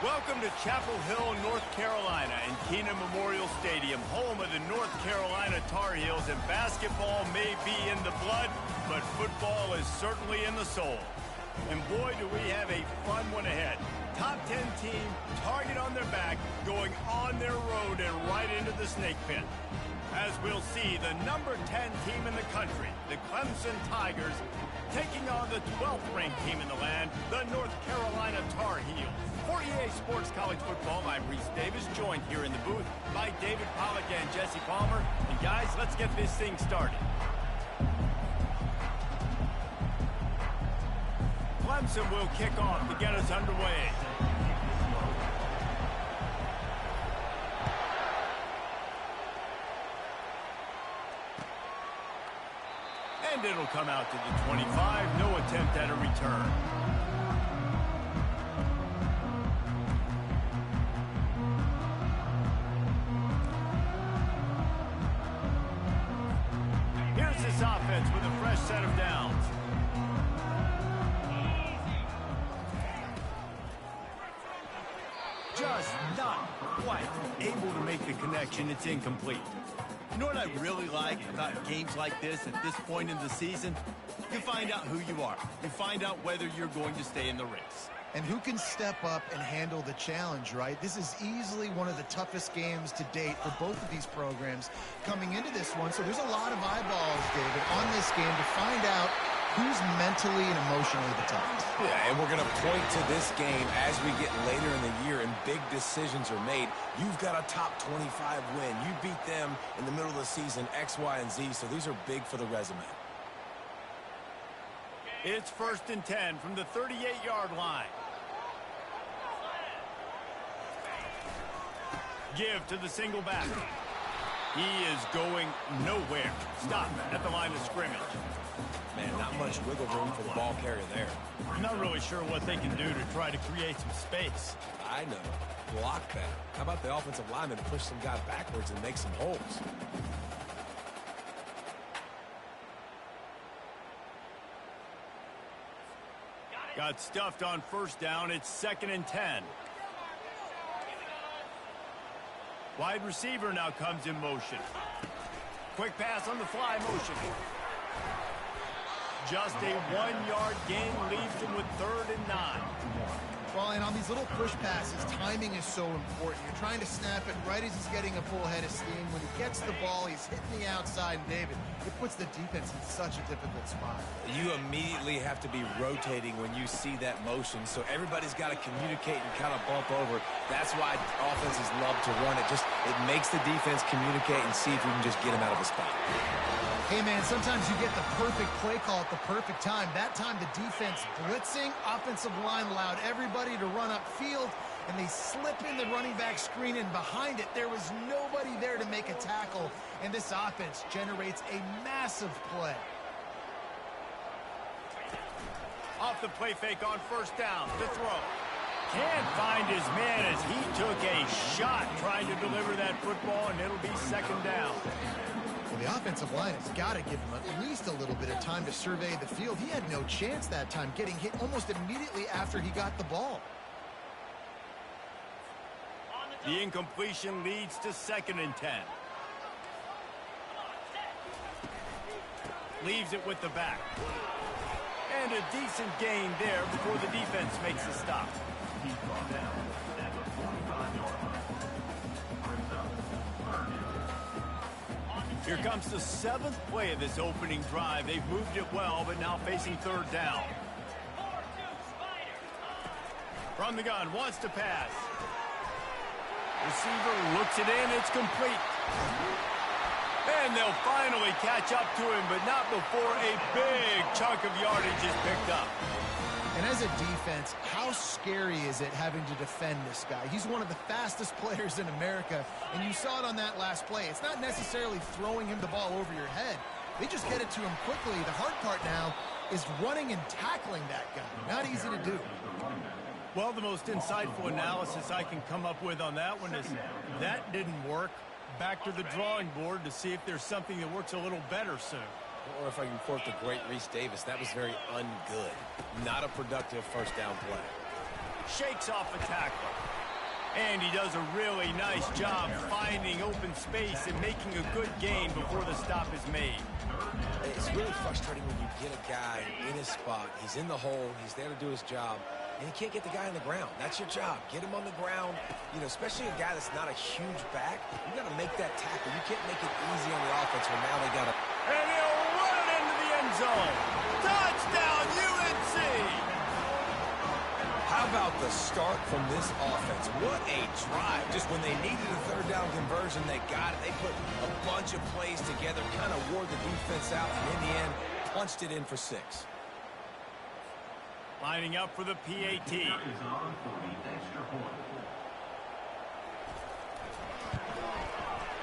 Welcome to Chapel Hill, North Carolina, and Keenan Memorial Stadium, home of the North Carolina Tar Heels. And basketball may be in the blood, but football is certainly in the soul. And boy, do we have a fun one ahead. Top 10 team, target on their back, going on their road and right into the snake pit. As we'll see, the number 10 team in the country, the Clemson Tigers, taking on the 12th ranked team in the land, the North Carolina Tar Heels. For EA Sports College Football, I'm Reese Davis, joined here in the booth by David Pollack and Jesse Palmer. And guys, let's get this thing started. Clemson will kick off to get us underway. And it'll come out to the 25. No attempt at a return. Here's this offense with a fresh set of downs. Just not quite able to make the connection. It's incomplete. You know what I really like about games like this at this point in the season? You find out who you are. You find out whether you're going to stay in the race. And who can step up and handle the challenge, right? This is easily one of the toughest games to date for both of these programs coming into this one. So there's a lot of eyeballs, David, on this game to find out who's mentally and emotionally the toughest. Yeah, and we're going to point to this game as we get later in the year and big decisions are made. You've got a top 25 win. You beat them in the middle of the season, X, Y, and Z, so these are big for the resume. It's 1st and 10 from the 38-yard line. Give to the single back. He is going nowhere. Stop at the line of scrimmage. Man, not much wiggle room for the ball carrier there. I'm not really sure what they can do to try to create some space. I know. Block better. How about the offensive lineman to push some guy backwards and make some holes? Got stuffed on 1st down. It's 2nd and 10. Wide receiver now comes in motion. Quick pass on the fly motion. Just a 1-yard gain leaves him with 3rd and 9. Well, and on these little push passes, timing is so important. You're trying to snap it right as he's getting a full head of steam. When he gets the ball, he's hitting the outside. And David, it puts the defense in such a difficult spot. You immediately have to be rotating when you see that motion, so everybody's got to communicate and kind of bump over. That's why offenses love to run it. It makes the defense communicate and see if you can just get him out of the spot. Hey, man, sometimes you get the perfect play call at the perfect time. That time, the defense blitzing, offensive line allowed everybody to run upfield, and they slip in the running back screen, and behind it, there was nobody there to make a tackle, and this offense generates a massive play. Off the play fake on 1st down to throw. Can't find his man as he took a shot trying to deliver that football, and it'll be 2nd down. Well, the offensive line has got to give him at least a little bit of time to survey the field. He had no chance that time, getting hit almost immediately after he got the ball. The incompletion leads to 2nd and 10. Leaves it with the back. And a decent gain there before the defense makes the stop. Here comes the 7th play of this opening drive. They've moved it well, but now facing 3rd down. From the gun, wants to pass. Receiver looks it in, it's complete. And they'll finally catch up to him, but not before a big chunk of yardage is picked up. And as a defense, how scary is it having to defend this guy? He's one of the fastest players in America, and you saw it on that last play. It's not necessarily throwing him the ball over your head. They just get it to him quickly. The hard part now is running and tackling that guy. Not easy to do. Well, the most insightful analysis I can come up with on that one is that didn't work. Back to the drawing board to see if there's something that works a little better soon. Or if I can quote the great Reese Davis, that was very ungood. Not a productive 1st down play. Shakes off a tackler. And he does a really nice job finding open space and making a good gain before the stop is made. It's really frustrating when you get a guy in his spot. He's in the hole. He's there to do his job. And you can't get the guy on the ground. That's your job. Get him on the ground. You know, especially a guy that's not a huge back. You got to make that tackle. You can't make it easy on the offense when now they got to... And he'll run it into the end zone. Touchdown, UNC! How about the start from this offense? What a drive. Just when they needed a third down conversion, they got it. They put a bunch of plays together, kind of wore the defense out, and in the end, punched it in for 6. Lining up for the PAT.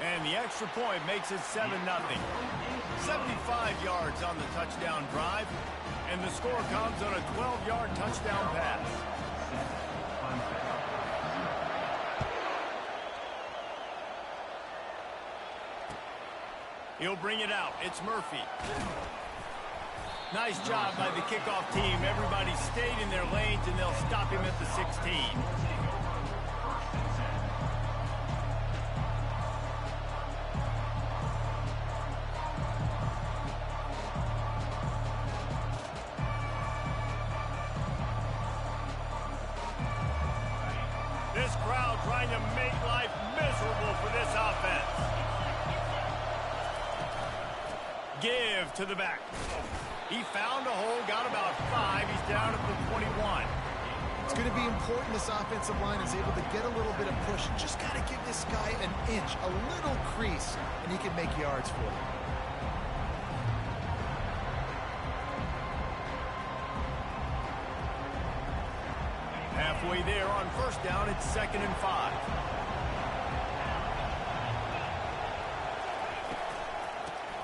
And the extra point makes it 7-0. 75 yards on the touchdown drive, and the score comes on a 12-yard touchdown pass. He'll bring it out. It's Murphy. Nice job by the kickoff team. Everybody stayed in their lanes, and they'll stop him at the 16. This crowd trying to make life miserable for this offense. Give to the back. He found a hole, got about 5. He's down at the 21. It's going to be important this offensive line is able to get a little bit of push. Just got to give this guy an inch, a little crease, and he can make yards for it. Halfway there on first down, it's 2nd and 5.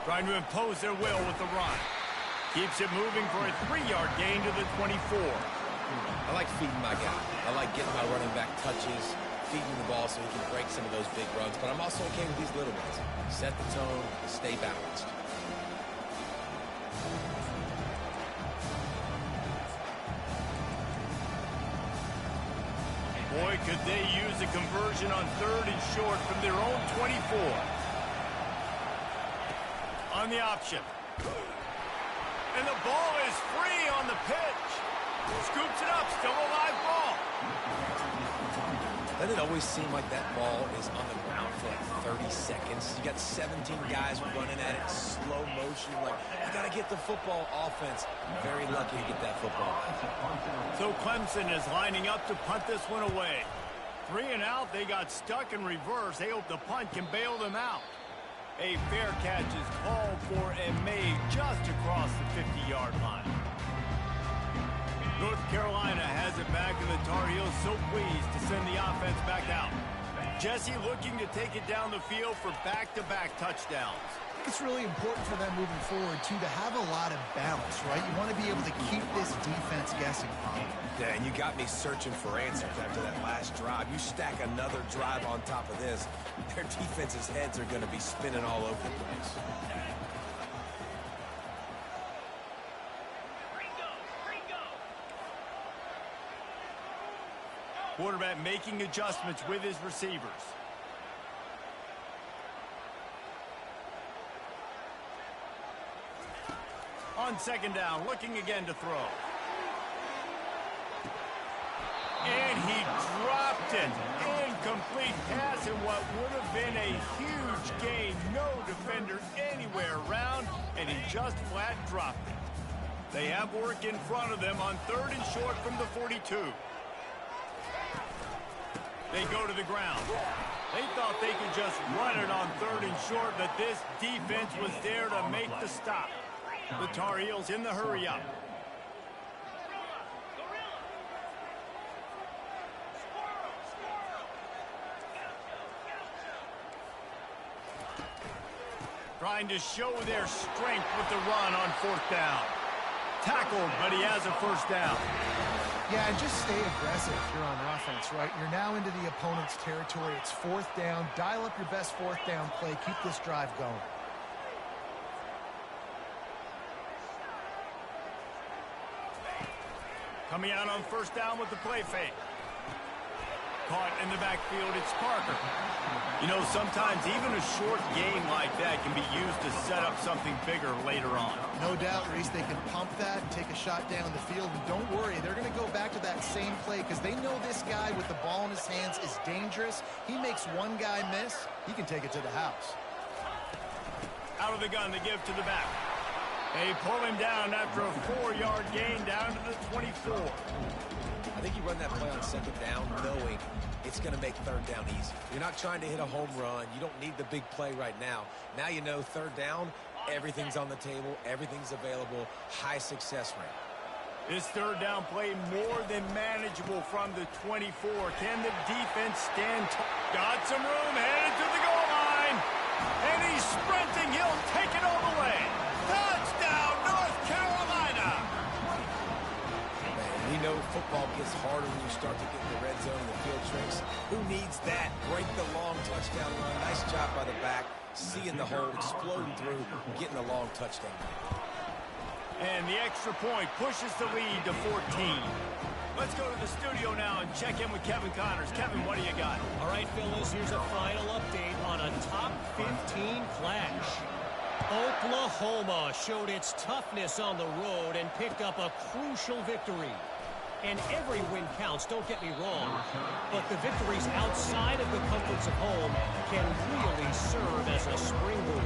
Trying to impose their will with the run. Keeps it moving for a 3-yard gain to the 24. I like feeding my guy. I like getting my running back touches, feeding the ball so he can break some of those big runs. But I'm also okay with these little ones. Set the tone, stay balanced. Boy, could they use a conversion on 3rd and short from their own 24. On the option. And the ball is free on the pitch. Scoops it up, still a live ball. Doesn't it always seem like that ball is on the ground for like 30 seconds? You got 17 guys running at it, slow motion. Like, you got to get the football offense. Very lucky to get that football. So Clemson is lining up to punt this one away. 3 and out, they got stuck in reverse. They hope the punt can bail them out. A fair catch is called for and made just across the 50-yard line. North Carolina has it back, and the Tar Heels so pleased to send the offense back out. Jesse looking to take it down the field for back-to-back touchdowns. It's really important for them moving forward, too, to have a lot of balance, right? You want to be able to keep this defense guessing. Yeah, and you got me searching for answers after that last drive. You stack another drive on top of this, their defense's heads are going to be spinning all over the place. Quarterback making adjustments with his receivers. On 2nd down, looking again to throw. And he dropped it. Incomplete pass in what would have been a huge gain. No defender anywhere around, and he just flat dropped it. They have work in front of them on 3rd and short from the 42. They go to the ground. They thought they could just run it on 3rd and short, but this defense was there to make the stop. The Tar Heels in the hurry-up. Trying to show their strength with the run on 4th down. Tackled, but he has a 1st down. Yeah, and just stay aggressive if you're on offense, right? You're now into the opponent's territory. It's 4th down. Dial up your best 4th down play. Keep this drive going. Coming out on 1st down with the play fake. caught in the backfield. It's Parker. You know, sometimes even a short game like that can be used to set up something bigger later on. No doubt, Reese, they can pump that, take a shot down the field, and don't worry, they're going to go back to that same play because they know this guy with the ball in his hands is dangerous. He makes one guy miss, he can take it to the house. Out of the gun to give to the back. They pull him down after a 4-yard gain down to the 24. I think you run that play on second down knowing it's going to make third down easy. You're not trying to hit a home run. You don't need the big play right now. Now you know third down, everything's on the table, everything's available, high success rate. This third down play more than manageable from the 24. Can the defense stand tall? Got some room, headed to the goal line. And he's sprinting. He'll take it all the way. Touchdown, North Carolina. Man, we know football gets harder when you start to get in the red zone and the field tricks. Who needs that? Break the long touchdown run. Nice job by the back. Seeing the hole, exploding through, getting a long touchdown. And the extra point pushes the lead to 14. Let's go to the studio now and check in with Kevin Connors. Kevin, what do you got? All right, fellas, here's a final update on a top 15 clash. Oklahoma showed its toughness on the road and picked up a crucial victory. And every win counts, don't get me wrong, but the victories outside of the comforts of home can really serve as a springboard.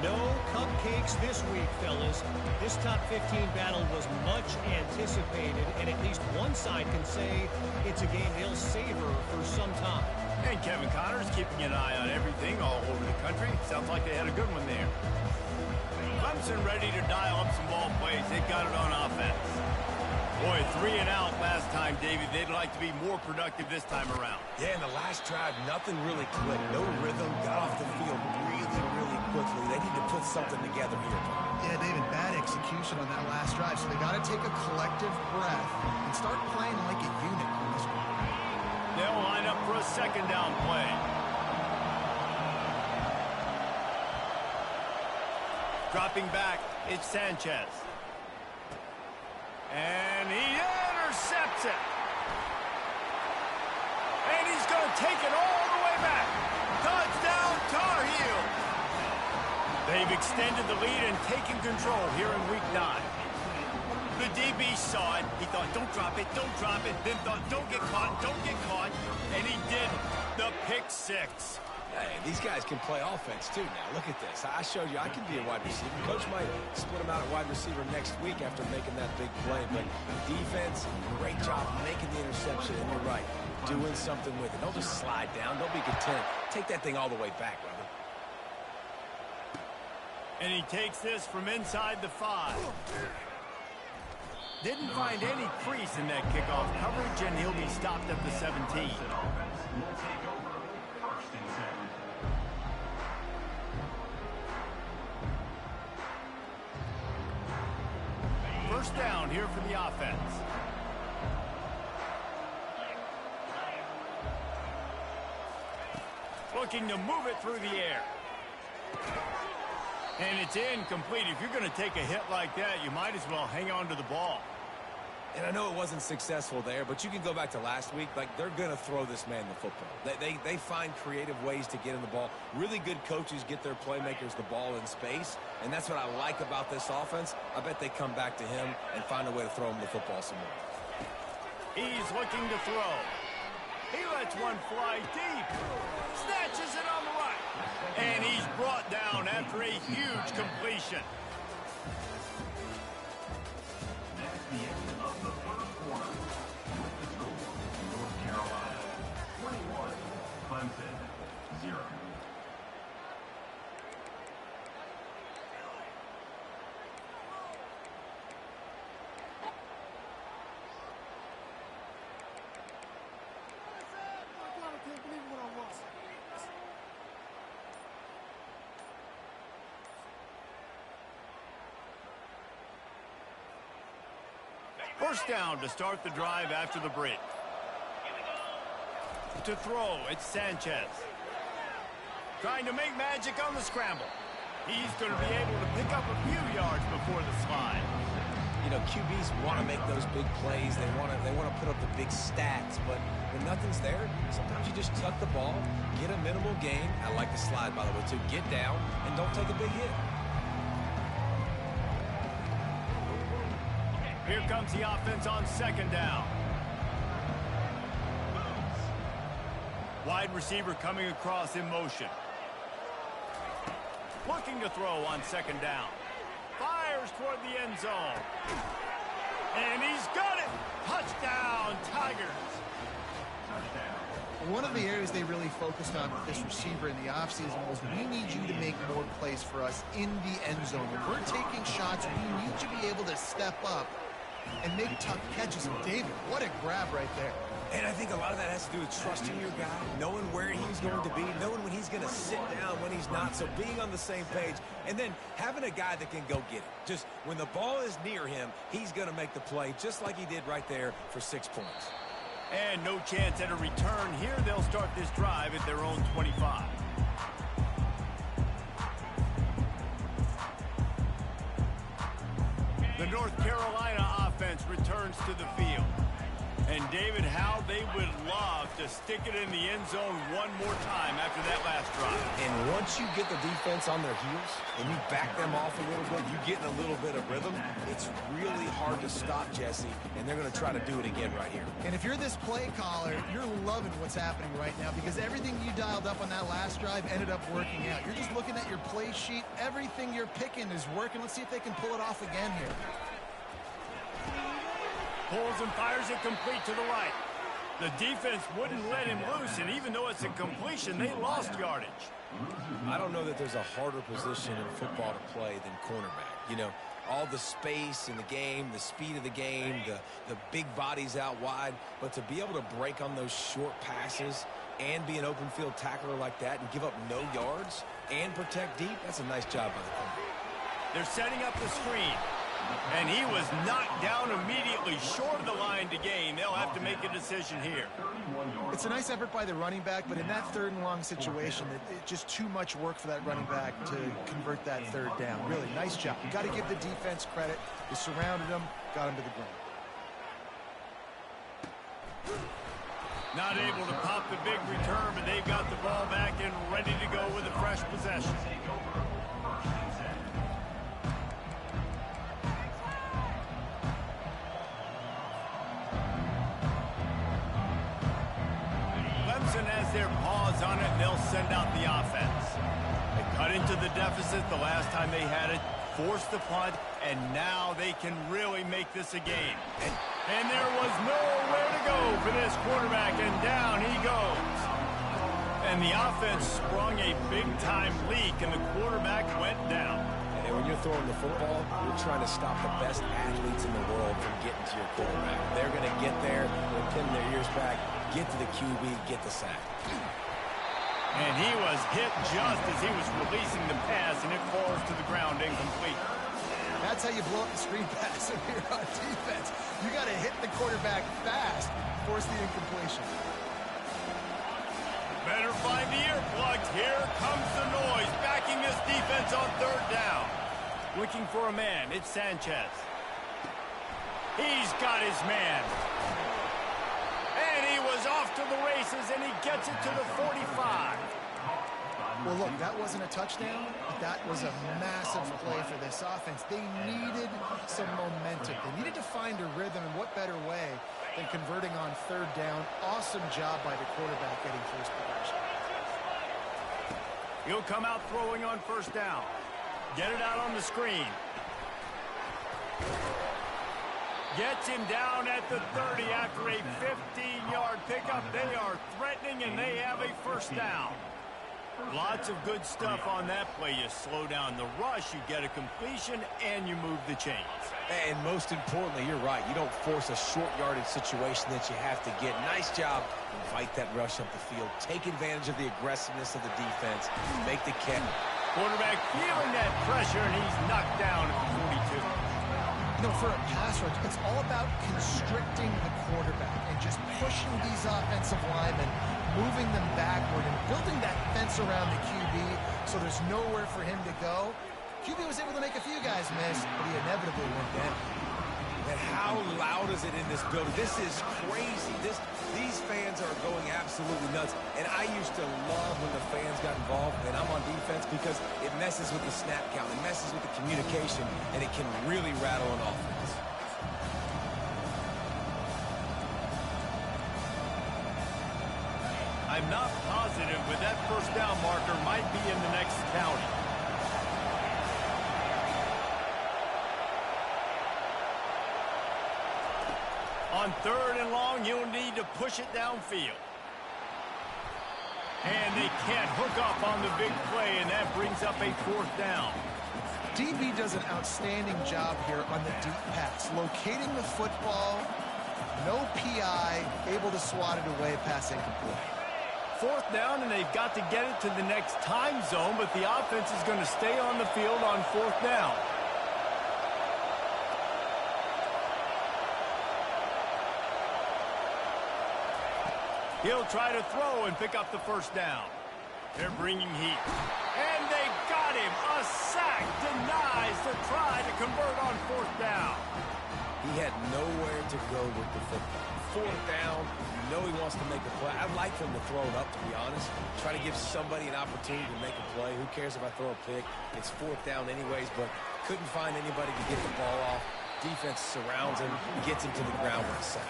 No cupcakes this week, fellas. This top 15 battle was much anticipated, and at least one side can say it's a game they'll savor for some time. And Kevin Connors keeping an eye on everything all over the country. Sounds like they had a good one there. Clemson ready to dial up some ball plays. They got it on offense. Boy, 3 and out last time, David. They'd like to be more productive this time around. Yeah, in the last drive, nothing really clicked. No rhythm, got off the field really quickly. They need to put something together here. Yeah, David, bad execution on that last drive, so they got to take a collective breath and start playing like a unit on this one. They'll line up for a second down play. Dropping back, it's Sanchez. And he intercepts it. And he's going to take it all the way back. Touchdown, Tar Heels. They've extended the lead and taken control here in Week 9. The DB saw it. He thought, don't drop it, don't drop it. Then thought, don't get caught, don't get caught. And he did the pick six. Hey, these guys can play offense, too, now. Look at this. I showed you I can be a wide receiver. Coach might split him out at wide receiver next week after making that big play. But defense, great job making the interception. And you're right, doing something with it. Don't just slide down. Don't be content. Take that thing all the way back, brother. And he takes this from inside the 5. Didn't find any crease in that kickoff coverage, and he'll be stopped at the 17. First down here for the offense. Looking to move it through the air. And it's incomplete. If you're going to take a hit like that, you might as well hang on to the ball. And I know it wasn't successful there, but you can go back to last week. Like, they're going to throw this man the football. They find creative ways to get him the ball. Really good coaches get their playmakers the ball in space, and that's what I like about this offense. I bet they come back to him and find a way to throw him the football some more. He's looking to throw. He lets one fly deep. Snatches it on the right. And he's brought down after a huge completion. First down to start the drive after the break. To throw, it's Sanchez. Trying to make magic on the scramble. He's going to be able to pick up a few yards before the slide. You know, QBs want to make those big plays. They want to put up the big stats. But when nothing's there, sometimes you just tuck the ball, get a minimal gain. I like the slide, by the way, too. Get down and don't take a big hit. Here comes the offense on second down. Wide receiver coming across in motion. Looking to throw on second down. Fires toward the end zone. And he's got it. Touchdown, Tigers. One of the areas they really focused on with this receiver in the offseason was we need you to make more plays for us in the end zone. When we're taking shots, we need to be able to step up and make tough catches. And David, what a grab right there. And I think a lot of that has to do with trusting your guy, knowing where he's going to be, knowing when he's going to sit down, when he's not, so being on the same page, and then having a guy that can go get it. Just when the ball is near him, he's going to make the play, just like he did right there for 6 points. And no chance at a return here. They'll start this drive at their own 25. The North Carolina offense returns to the field. And, David, how they would love to stick it in the end zone one more time after that last drive. And once you get the defense on their heels and you back them off a little bit, you get in a little bit of rhythm, it's really hard to stop Jesse, and they're going to try to do it again right here. And if you're this play caller, you're loving what's happening right now because everything you dialed up on that last drive ended up working out. You're just looking at your play sheet. Everything you're picking is working. Let's see if they can pull it off again here. Pulls and fires it complete to the right. The defense wouldn't let him loose, and even though it's a completion, they lost yardage. I don't know that there's a harder position in football to play than cornerback. You know, all the space in the game, the speed of the game, the big bodies out wide, but to be able to break on those short passes and be an open field tackler like that and give up no yards and protect deep, that's a nice job by the corner. They're setting up the screen. And he was knocked down immediately short of the line to gain. They'll have to make a decision here. It's a nice effort by the running back, but in that third and long situation, it's just too much work for that running back to convert that third down. Really, nice job. You got to give the defense credit. They surrounded him, got him to the ground. Not able to pop the big return, but they've got the ball back and ready to go with a fresh possession. Has their paws on it, and they'll send out the offense. They cut into the deficit the last time they had it, forced the punt, and now they can really make this a game. And there was nowhere to go for this quarterback, and down he goes. And the offense sprung a big-time leak, and the quarterback went down. And when you're throwing the football, you're trying to stop the best athletes in the world from getting to your quarterback. They're going to get there, they're pinning their ears back, get to the QB, get the sack. And he was hit just as he was releasing the pass, and it falls to the ground incomplete. That's how you blow up the screen pass if you're on defense. You got to hit the quarterback fast, force the incompletion. Better find the earplugs. Here comes the noise, backing this defense on third down. Looking for a man. It's Sanchez. He's got his man. And he was off to the races, and he gets it to the 45. Well, look, that wasn't a touchdown, but that was a massive play for this offense. They needed some momentum. They needed to find a rhythm, and what better way than converting on third down. Awesome job by the quarterback getting first progression. He'll come out throwing on first down. Get it out on the screen. Gets him down at the 30 after a 15-yard pickup. They are threatening, and they have a first down. Lots of good stuff on that play. You slow down the rush, you get a completion, and you move the chains. And most importantly, you're right. You don't force a short yardage situation that you have to get. Nice job. Invite that rush up the field. Take advantage of the aggressiveness of the defense. Make the catch. Quarterback feeling that pressure, and he's knocked down at the 42. You know, for a pass rush, it's all about constricting the quarterback and just pushing these offensive linemen, moving them backward and building that fence around the QB so there's nowhere for him to go. QB was able to make a few guys miss, but he inevitably went down. And how loud is it in this building? This is crazy. These fans are going absolutely nuts. And I used to love when the fans got involved, and I'm on defense, because it messes with the snap count. It messes with the communication, and it can really rattle an offense. I'm not positive, but that first down marker might be in the next county. On 3rd and long, you'll need to push it downfield. And they can't hook up on the big play, and that brings up a 4th down. DB does an outstanding job here on the deep pass, locating the football, no PI, able to swat it away, pass incomplete. 4th down, and they've got to get it to the next time zone, but the offense is going to stay on the field on 4th down. He'll try to throw and pick up the first down. They're bringing heat. And they got him. A sack denies the try to convert on 4th down. He had nowhere to go with the football. 4th down, you know he wants to make a play. I'd like for him to throw it up, to be honest. Try to give somebody an opportunity to make a play. Who cares if I throw a pick? It's 4th down anyways, but couldn't find anybody to get the ball off. Defense surrounds him, gets him to the ground with a sack.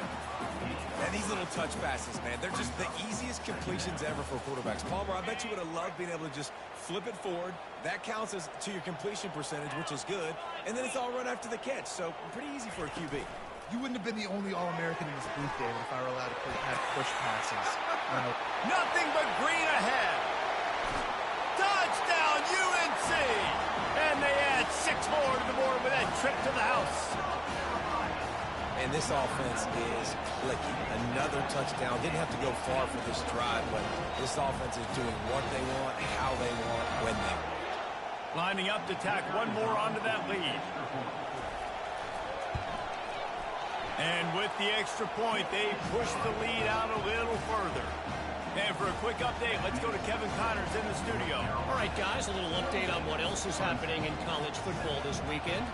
And these little touch passes, man, they're just the easiest completions ever for quarterbacks. Palmer, I bet you would have loved being able to just flip it forward. That counts as to your completion percentage, which is good. And then it's all run after the catch, so pretty easy for a QB. You wouldn't have been the only All-American in this booth, David, if I were allowed to have push passes. Nothing but green ahead. Touchdown, UNC! And they add 6 more to the board with that trip to the house. And this offense is clicking. Another touchdown. Didn't have to go far for this drive, but this offense is doing what they want, how they want, when they want. Lining up to tack one more onto that lead. And with the extra point, they push the lead out a little further. And for a quick update, let's go to Kevin Connors in the studio. All right, guys, a little update on what else is happening in college football this weekend.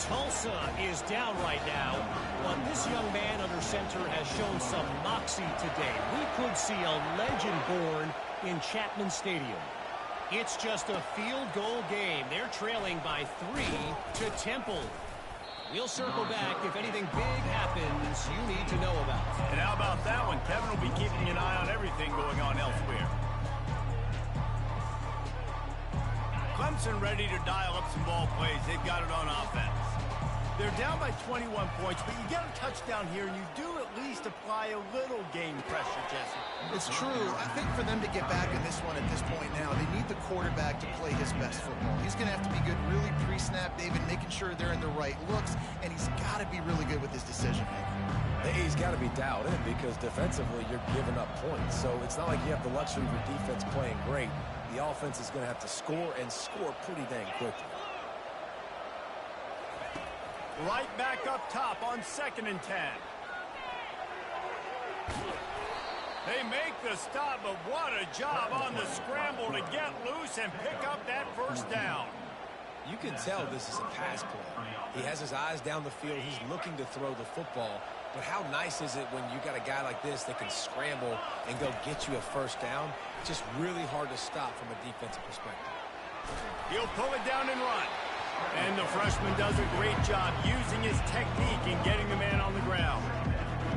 Tulsa is down right now, but this young man under center has shown some moxie today. We could see a legend born in Chapman Stadium. It's just a field goal game. They're trailing by 3 to Temple. We'll circle back if anything big happens you need to know about. And how about that one? Kevin will be keeping an eye on everything going on elsewhere. Clemson ready to dial up some ball plays. They've got it on offense. They're down by 21 points, but you get a touchdown here, and you do at least apply a little game pressure, Jesse. It's true. I think for them to get back in this one at this point now, they need the quarterback to play his best football. He's going to have to be good really pre-snap, David, making sure they're in the right looks, and he's got to be really good with his decision-making. He's got to be dialed in because defensively you're giving up points. So it's not like you have the luxury of your defense playing great. The offense is going to have to score and score pretty dang quickly. Right back up top on 2nd and 10. They make the stop, but what a job on the scramble to get loose and pick up that first down. You can tell this is a pass play. He has his eyes down the field. He's looking to throw the football. But how nice is it when you got a guy like this that can scramble and go get you a first down? It's just really hard to stop from a defensive perspective. He'll pull it down and run. And the freshman does a great job using his technique and getting the man on the ground.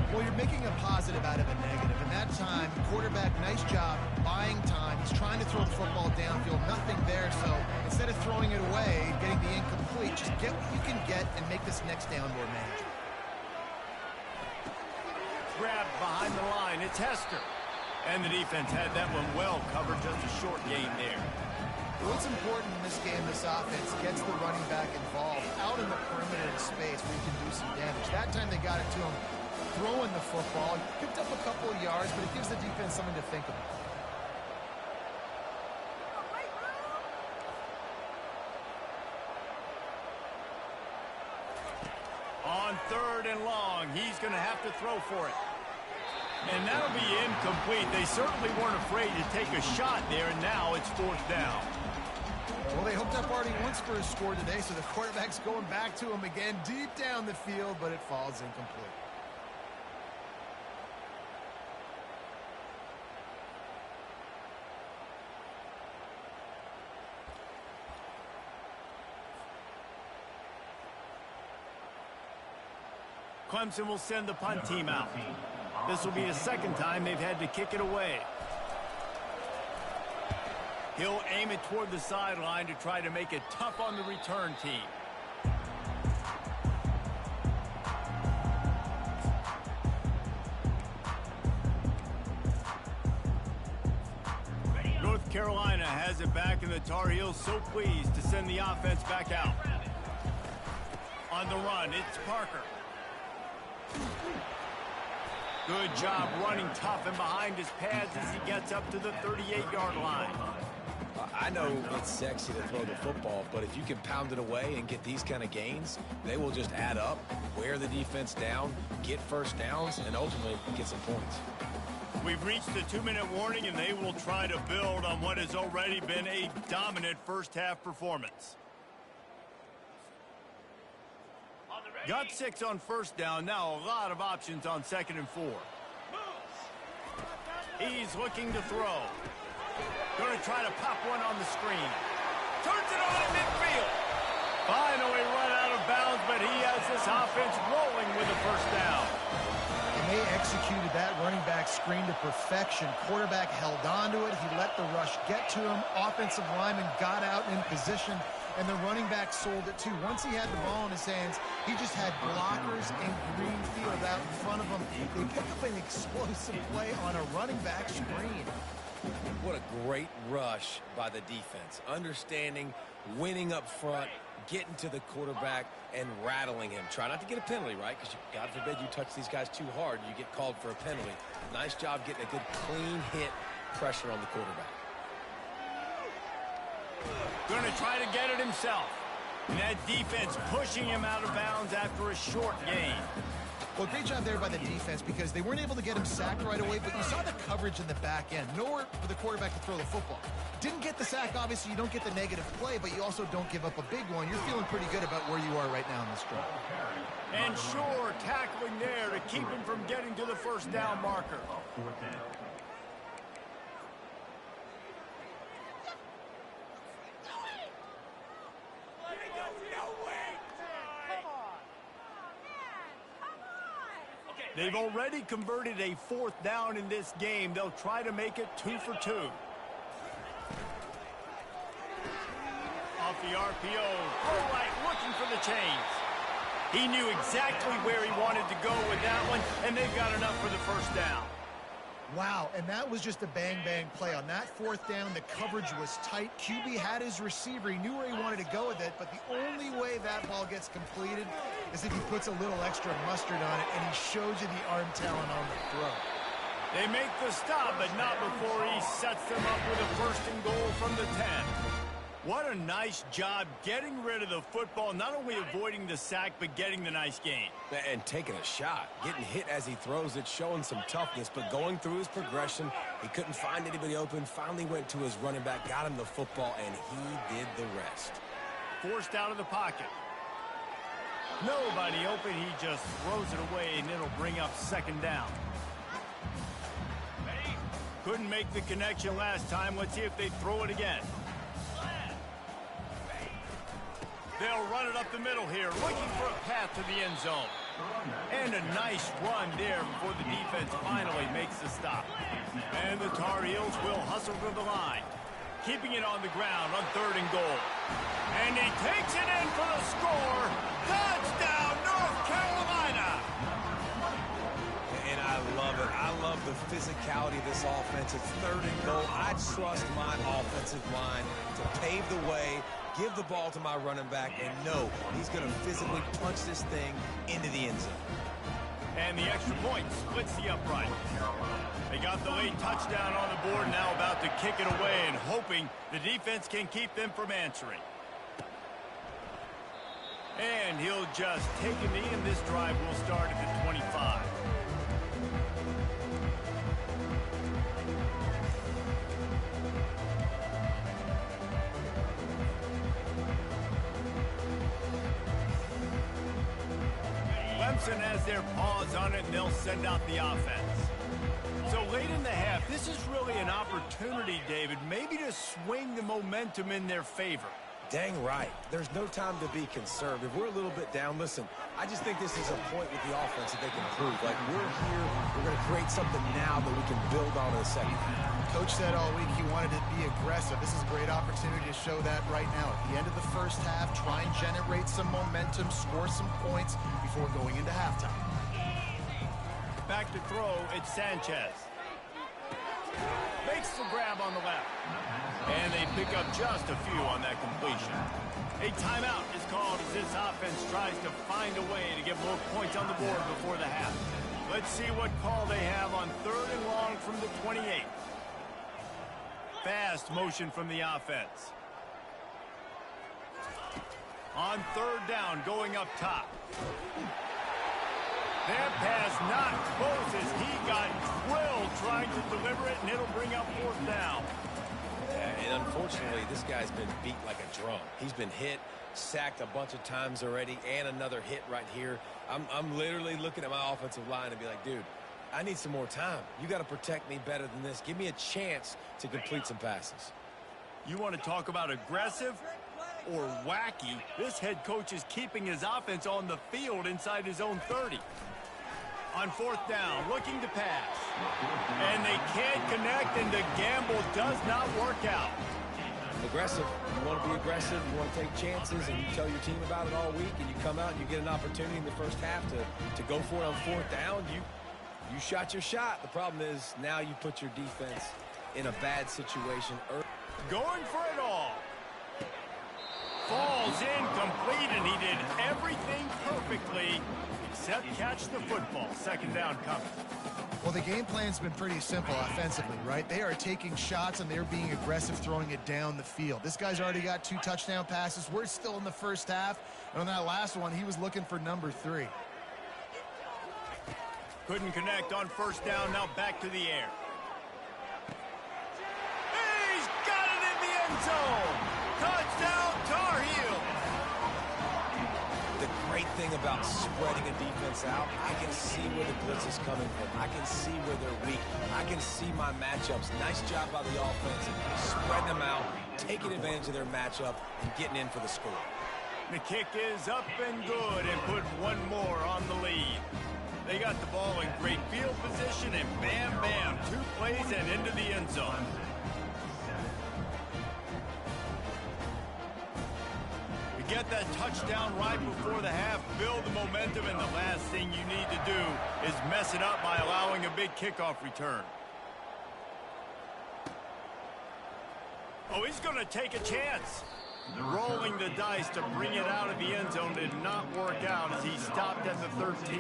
Well, you're making a positive out of a negative. And that time, quarterback, nice job, buying time. He's trying to throw the football downfield. Nothing there, so instead of throwing it away, getting the incomplete, just get what you can get and make this next down more manageable. Grabbed behind the line. It's Hester. And the defense had that one well covered. Just a short gain there. What's important in this game, this offense gets the running back involved out in the perimeter in space where you can do some damage. That time they got it to him throwing the football. He picked up a couple of yards, but it gives the defense something to think about. On 3rd and long, he's going to have to throw for it. And that'll be incomplete. They certainly weren't afraid to take a shot there, and now it's 4th down. Well, they hooked up already once looks for a score today, so the quarterback's going back to him again deep down the field, but it falls incomplete. Clemson will send the punt team out. This will be the second time they've had to kick it away. He'll aim it toward the sideline to try to make it tough on the return team. North Carolina has it back, and the Tar Heels so pleased to send the offense back out. On the run, it's Parker. Good job running tough and behind his pads as he gets up to the 38-yard line. I know it's sexy to throw the football, but if you can pound it away and get these kind of gains, they will just add up, wear the defense down, get first downs, and ultimately get some points. We've reached the 2-minute warning, and they will try to build on what has already been a dominant first-half performance. Got 6 on first down. Now a lot of options on 2nd and 4. He's looking to throw. Going to try to pop one on the screen. Turns it on at midfield. Finally run out of bounds, but he has this offense rolling with a first down. And they executed that running back screen to perfection. Quarterback held on to it. He let the rush get to him. Offensive lineman got out in position, and the running back sold it too. Once he had the ball in his hands, he just had blockers and green field out in front of him. They pick up an explosive play on a running back screen. What a great rush by the defense. Understanding, winning up front, getting to the quarterback, and rattling him. Try not to get a penalty, right? Because God forbid you touch these guys too hard, you get called for a penalty. Nice job getting a good clean hit pressure on the quarterback. Going to try to get it himself. And that defense pushing him out of bounds after a short gain. Well, great job there by the defense because they weren't able to get him sacked right away, but you saw the coverage in the back end. Nowhere for the quarterback to throw the football. Didn't get the sack, obviously. You don't get the negative play, but you also don't give up a big one. You're feeling pretty good about where you are right now in this drive. And sure, tackling there to keep him from getting to the first down marker. They've already converted a 4th down in this game. They'll try to make it 2 for 2. Off the RPO, throw right, looking for the chains. He knew exactly where he wanted to go with that one, and they've got enough for the first down. Wow, and that was just a bang-bang play. On that 4th down, the coverage was tight. QB had his receiver. He knew where he wanted to go with it, but the only way that ball gets completed is if he puts a little extra mustard on it, and he shows you the arm talent on the throw. They make the stop, but not before he sets them up with a 1st and goal from the 10. What a nice job getting rid of the football, not only avoiding the sack, but getting the nice gain. And taking a shot, getting hit as he throws it, showing some toughness, but going through his progression, he couldn't find anybody open, finally went to his running back, got him the football, and he did the rest. Forced out of the pocket. Nobody open, he just throws it away, and it'll bring up 2nd down. Couldn't make the connection last time. Let's see if they throw it again. They'll run it up the middle here, looking for a path to the end zone. And a nice run there before the defense finally makes the stop. And the Tar Heels will hustle to the line, keeping it on the ground on 3rd and goal. And he takes it in for the score. Touchdown, North Carolina! And I love it. I love the physicality of this offense. It's 3rd and goal. I trust my offensive line to pave the way, give the ball to my running back, and know he's going to physically punch this thing into the end zone. And the extra point splits the upright. They got the late touchdown on the board, now about to kick it away and hoping the defense can keep them from answering. And he'll just take a knee, and this drive will start at the 25. Clemson has their paws on it, and they'll send out the offense. So late in the half, this is really an opportunity, David, maybe to swing the momentum in their favor. Dang right. There's no time to be conservative. We're a little bit down. Listen, I just think this is a point with the offense that they can prove. Like, we're here, we're going to create something now that we can build on in the second half. Coach said all week he wanted to be aggressive. This is a great opportunity to show that right now. At the end of the first half, try and generate some momentum, score some points before going into halftime. Back to throw, it's Sanchez. Makes the grab on the left. And they pick up just a few on that completion. A timeout is called as this offense tries to find a way to get more points on the board before the half. Let's see what call they have on 3rd and long from the 28. Fast motion from the offense. On 3rd down, going up top. Their pass not close as he got drilled trying to deliver it, and it'll bring up 4th down. And unfortunately, this guy's been beat like a drum. He's been hit, sacked a bunch of times already, and another hit right here. I'm literally looking at my offensive line and be like, dude, I need some more time. You got to protect me better than this. Give me a chance to complete some passes. You want to talk about aggressive or wacky? This head coach is keeping his offense on the field inside his own 30. On 4th down, looking to pass. And they can't connect, and the gamble does not work out. Aggressive. You want to be aggressive, you want to take chances, and you tell your team about it all week, and you come out and you get an opportunity in the first half to go for it on 4th down. You shot your shot. The problem is now you put your defense in a bad situation. Going for it all. Falls incomplete, and he did everything perfectly except catch the football. 2nd down coming. Well, the game plan's been pretty simple offensively, right? They are taking shots, and they're being aggressive, throwing it down the field. This guy's already got 2 touchdown passes. We're still in the first half. And on that last one, he was looking for number 3. Couldn't connect on 1st down. Now back to the air. He's got it in the end zone. Touchdown, Tar Heel. The great thing about spreading a defense out, I can see where the blitz is coming from. I can see where they're weak. I can see my matchups. Nice job by the offense. Spreading them out, taking advantage of their matchup, and getting in for the score. The kick is up and good, and put one more on the lead. They got the ball in great field position, and bam, bam, 2 plays and into the end zone. You get that touchdown right before the half, build the momentum, and the last thing you need to do is mess it up by allowing a big kickoff return. Oh, he's going to take a chance. Rolling the dice to bring it out of the end zone did not work out as he stopped at the 13.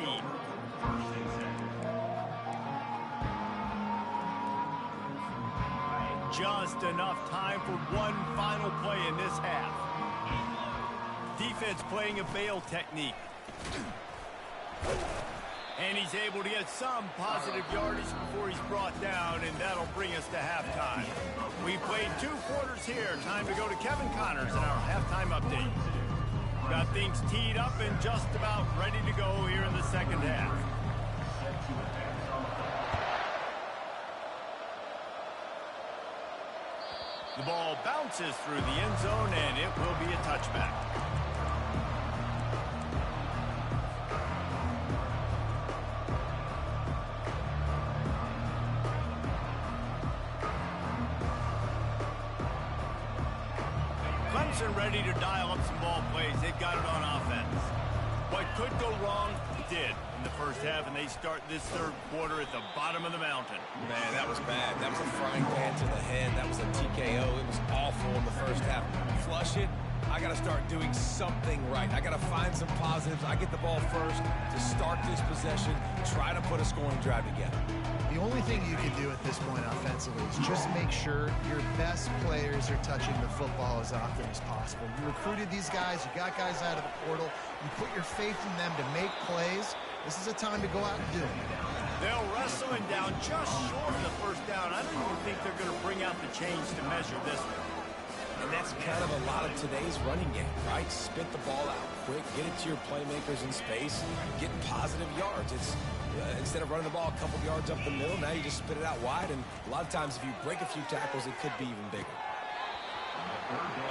Just enough time for one final play in this half. Defense playing a bail technique. And he's able to get some positive yardage before he's brought down, and that'll bring us to halftime. We played 2 quarters here. Time to go to Kevin Connors in our halftime update. Got things teed up and just about ready to go here in the second half. The ball bounces through the end zone, and it will be a touchback. Clemson ready to dial up some ball plays. They've got it on offense. What could go wrong did in the first half, and they start this 3rd quarter at the bottom of the mountain. Man, that was bad. That was a frying pan to the head. That was a TKO. It was awful in the first half. Flush it. I got to start doing something right. I got to find some positives. I get the ball first to start this possession, try to put a scoring drive together. The only thing you can do at this point offensively is just make sure your best players are touching the football as often as possible. You recruited these guys. You got guys out of the portal. You put your faith in them to make plays. This is a time to go out and do it. They'll wrestle him down just short of the 1st down. I don't even think they're going to bring out the chains to measure this one. And that's kind of a lot of today's running game, right? Spit the ball out quick, get it to your playmakers in space, getting positive yards. It's instead of running the ball a couple of yards up the middle, now you just spit it out wide, and a lot of times if you break a few tackles, it could be even bigger.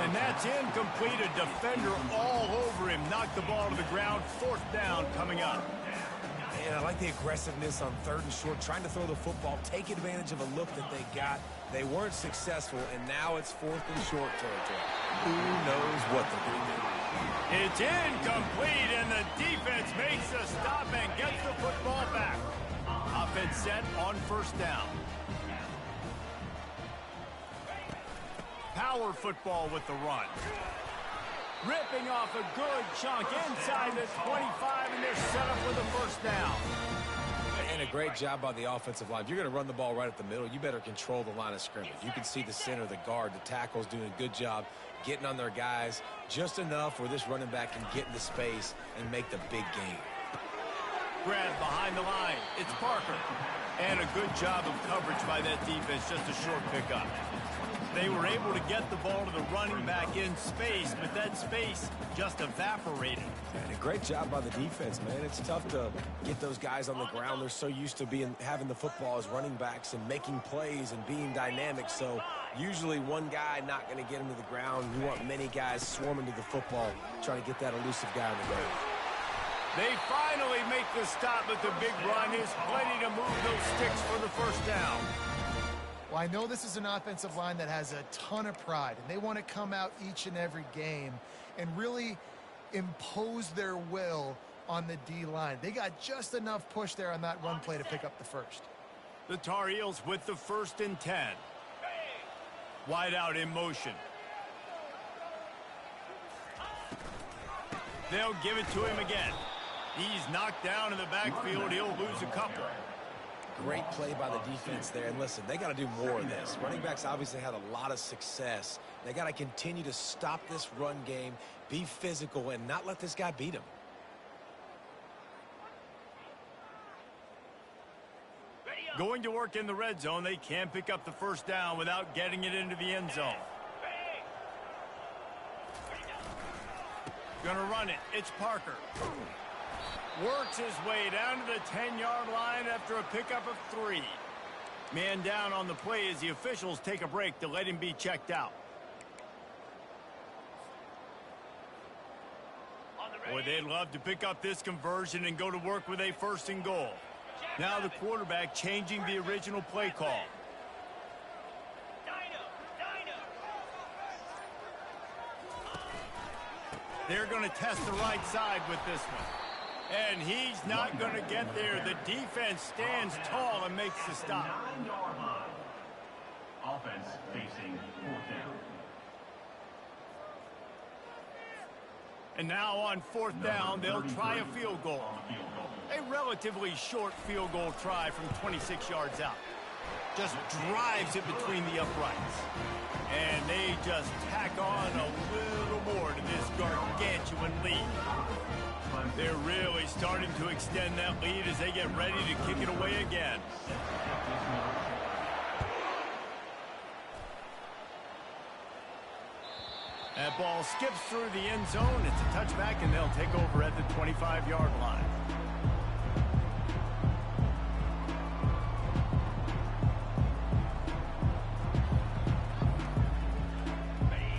And that's incomplete. A defender all over him. Knocked the ball to the ground. 4th down coming up. And I like the aggressiveness on 3rd and short, trying to throw the football, take advantage of a look that they got. They weren't successful, and now it's 4th and short territory. Who knows what they're going to do? It's incomplete, and the defense makes a stop and gets the football back. Offense set on 1st down. Power football with the run. Ripping off a good chunk inside the 25, and they're set up with a 1st down. And a great job by the offensive line. If you're going to run the ball right at the middle, you better control the line of scrimmage. You can see the center, the guard, the tackles doing a good job getting on their guys just enough where this running back can get into space and make the big game. Grab behind the line. It's Parker. And a good job of coverage by that defense, just a short pickup. They were able to get the ball to the running back in space, but that space just evaporated. And a great job by the defense, man. It's tough to get those guys on the ground. They're so used to having the football as running backs and making plays and being dynamic. So usually one guy not going to get him to the ground. You want many guys swarming to the football, trying to get that elusive guy on the ground. They finally make the stop, but the big run is plenty to move those sticks for the 1st down. Well, I know this is an offensive line that has a ton of pride, and they want to come out each and every game and really impose their will on the D-line. They got just enough push there on that run play to pick up the 1st. The Tar Heels with the 1st and 10. Wide out in motion. They'll give it to him again. He's knocked down in the backfield. He'll lose a couple. Great play by the defense there. And listen, they got to do more of this. Running backs obviously had a lot of success. They got to continue to stop this run game, be physical, and not let this guy beat him. Going to work in the red zone. They can't pick up the 1st down without getting it into the end zone. Gonna run it. It's Parker. Works his way down to the 10-yard line after a pickup of 3. Man down on the play as the officials take a break to let him be checked out. Boy, they'd love to pick up this conversion and go to work with a 1st and goal. Now the quarterback changing the original play call. They're going to test the right side with this one. And he's not going to get there. The defense stands tall and makes the stop. Offense facing 4th down. And now on 4th down, they'll try a field goal. A relatively short field goal try from 26 yards out. Just drives it between the uprights. And they just tack on a little more to this gargantuan lead. They're really starting to extend that lead as they get ready to kick it away again. That ball skips through the end zone. It's a touchback, and they'll take over at the 25-yard line.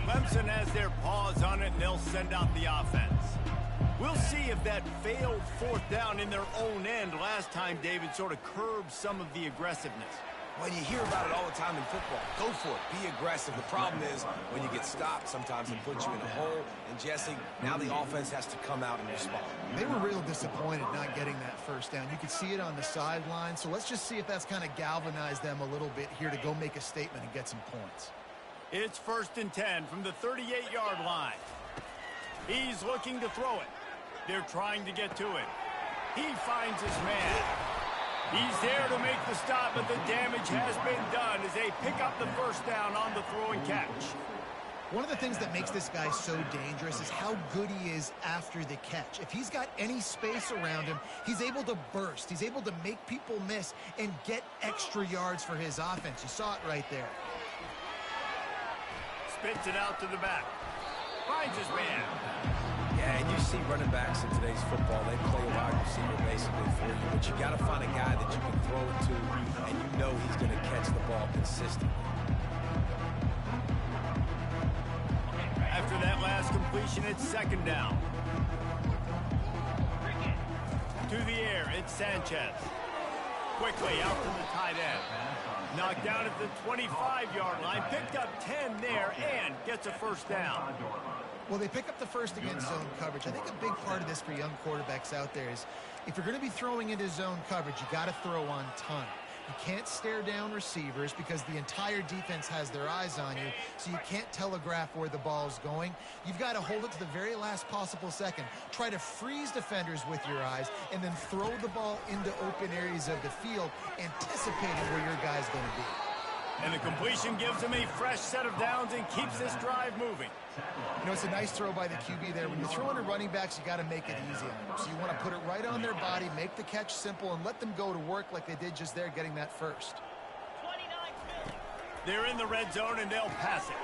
Clemson has their paws on it, and they'll send out the offense. We'll see if that failed 4th down in their own end last time, David, sort of curbed some of the aggressiveness. Well, you hear about it all the time in football. Go for it. Be aggressive. The problem is when you get stopped, sometimes it puts you in a hole. And, Jesse, now the offense has to come out and respond. They were real disappointed not getting that 1st down. You could see it on the sideline. So let's just see if that's kind of galvanized them a little bit here to go make a statement and get some points. It's 1st and 10 from the 38-yard line. He's looking to throw it. They're trying to get to it. He finds his man. He's there to make the stop, but the damage has been done as they pick up the 1st down on the throw and catch. One of the things that makes this guy so dangerous is how good he is after the catch. If he's got any space around him, he's able to burst. He's able to make people miss and get extra yards for his offense. You saw it right there. spits it out to the back. Finds his man. Yeah, and you see running backs in today's football, they play a wide receiver basically for you, but you got to find a guy that you can throw it to, and you know he's going to catch the ball consistently. After that last completion, it's second down. To the air, it's Sanchez. Quickly out to the tight end. Knocked down at the 25-yard line, picked up 10 there, and gets a first down. Well, they pick up the first against zone coverage. I think a big part of this for young quarterbacks out there is if you're going to be throwing into zone coverage, you got to throw on time. You can't stare down receivers because the entire defense has their eyes on you, so you can't telegraph where the ball's going. You've got to hold it to the very last possible second. Try to freeze defenders with your eyes and then throw the ball into open areas of the field, anticipating where your guy's going to be. And the completion gives him a fresh set of downs and keeps this drive moving. You know, it's a nice throw by the QB there. When you're throwing to running backs, you got to make it easy on them. So you want to put it right on their body, make the catch simple, and let them go to work like they did just there, getting that first. They're in the red zone, and they'll pass it.